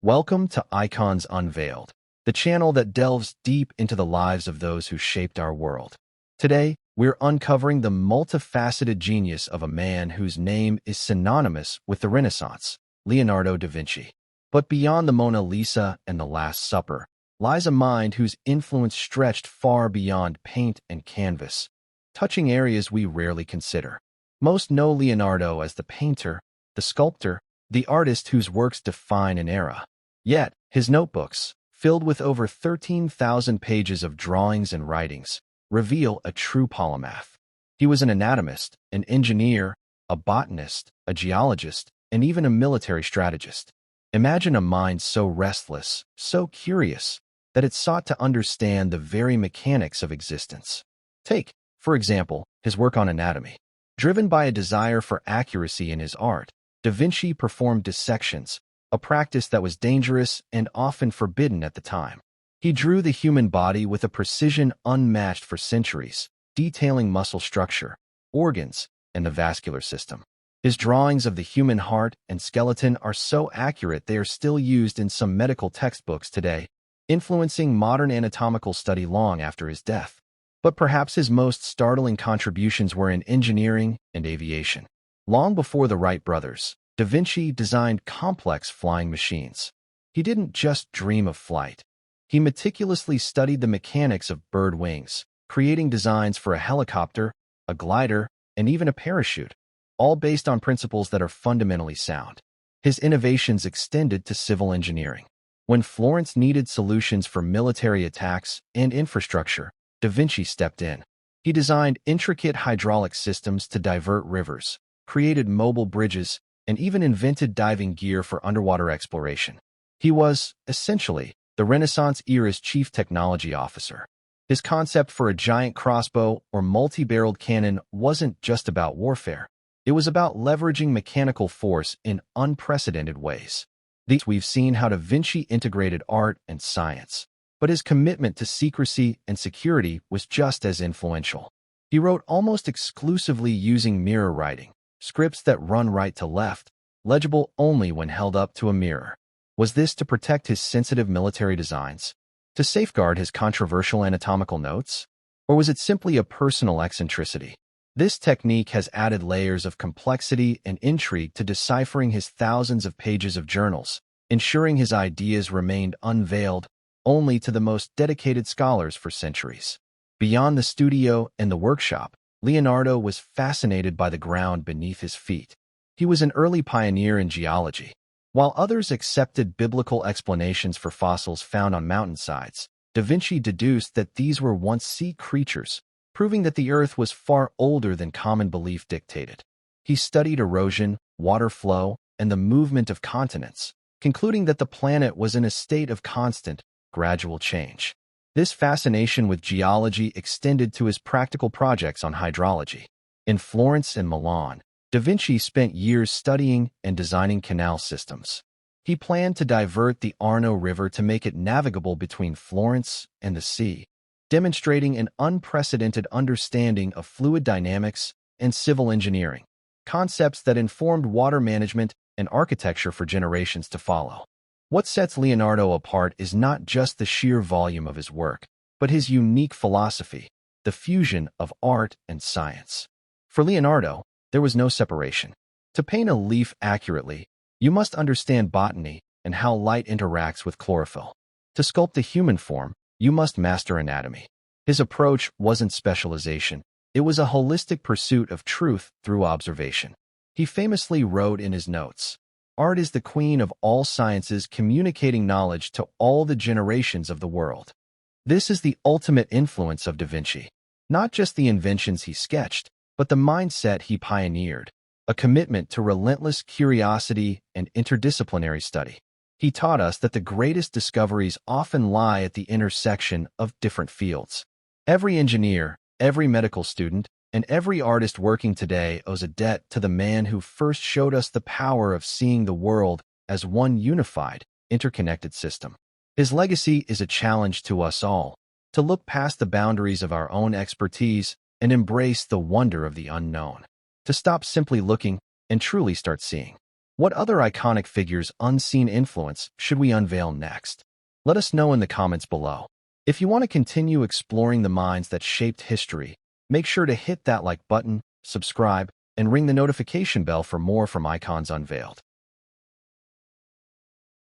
Welcome to Icons Unveiled, the channel that delves deep into the lives of those who shaped our world. Today, we're uncovering the multifaceted genius of a man whose name is synonymous with the Renaissance, Leonardo da Vinci. But beyond the Mona Lisa and the Last Supper lies a mind whose influence stretched far beyond paint and canvas, touching areas we rarely consider. Most know Leonardo as the painter, the sculptor, the artist whose works define an era. Yet, his notebooks, filled with over 13,000 pages of drawings and writings, reveal a true polymath. He was an anatomist, an engineer, a botanist, a geologist, and even a military strategist. Imagine a mind so restless, so curious, that it sought to understand the very mechanics of existence. Take, for example, his work on anatomy. Driven by a desire for accuracy in his art, Da Vinci performed dissections, a practice that was dangerous and often forbidden at the time. He drew the human body with a precision unmatched for centuries, detailing muscle structure, organs, and the vascular system. His drawings of the human heart and skeleton are so accurate they are still used in some medical textbooks today, influencing modern anatomical study long after his death. But perhaps his most startling contributions were in engineering and aviation. Long before the Wright brothers, Da Vinci designed complex flying machines. He didn't just dream of flight. He meticulously studied the mechanics of bird wings, creating designs for a helicopter, a glider, and even a parachute, all based on principles that are fundamentally sound. His innovations extended to civil engineering. When Florence needed solutions for military attacks and infrastructure, Da Vinci stepped in. He designed intricate hydraulic systems to divert rivers, created mobile bridges, and even invented diving gear for underwater exploration. He was, essentially, the Renaissance era's chief technology officer. His concept for a giant crossbow or multi-barreled cannon wasn't just about warfare. It was about leveraging mechanical force in unprecedented ways. We've seen how Da Vinci integrated art and science, but his commitment to secrecy and security was just as influential. He wrote almost exclusively using mirror writing, scripts that run right to left, legible only when held up to a mirror. Was this to protect his sensitive military designs? To safeguard his controversial anatomical notes? Or was it simply a personal eccentricity? This technique has added layers of complexity and intrigue to deciphering his thousands of pages of journals, ensuring his ideas remained unveiled only to the most dedicated scholars for centuries. Beyond the studio and the workshop, Leonardo was fascinated by the ground beneath his feet. He was an early pioneer in geology. While others accepted biblical explanations for fossils found on mountainsides, Da Vinci deduced that these were once sea creatures, proving that the Earth was far older than common belief dictated. He studied erosion, water flow, and the movement of continents, concluding that the planet was in a state of constant, gradual change. This fascination with geology extended to his practical projects on hydrology. In Florence and Milan, Da Vinci spent years studying and designing canal systems. He planned to divert the Arno River to make it navigable between Florence and the sea, demonstrating an unprecedented understanding of fluid dynamics and civil engineering, concepts that informed water management and architecture for generations to follow. What sets Leonardo apart is not just the sheer volume of his work, but his unique philosophy, the fusion of art and science. For Leonardo, there was no separation. To paint a leaf accurately, you must understand botany and how light interacts with chlorophyll. To sculpt a human form, you must master anatomy. His approach wasn't specialization. It was a holistic pursuit of truth through observation. He famously wrote in his notes, "Art is the queen of all sciences, communicating knowledge to all the generations of the world." This is the ultimate influence of Da Vinci. Not just the inventions he sketched, but the mindset he pioneered, a commitment to relentless curiosity and interdisciplinary study. He taught us that the greatest discoveries often lie at the intersection of different fields. Every engineer, every medical student, and every artist working today owes a debt to the man who first showed us the power of seeing the world as one unified, interconnected system. His legacy is a challenge to us all, to look past the boundaries of our own expertise and embrace the wonder of the unknown, to stop simply looking and truly start seeing. What other iconic figures' unseen influence should we unveil next? Let us know in the comments below. If you want to continue exploring the minds that shaped history, make sure to hit that like button, subscribe, and ring the notification bell for more from Icons Unveiled.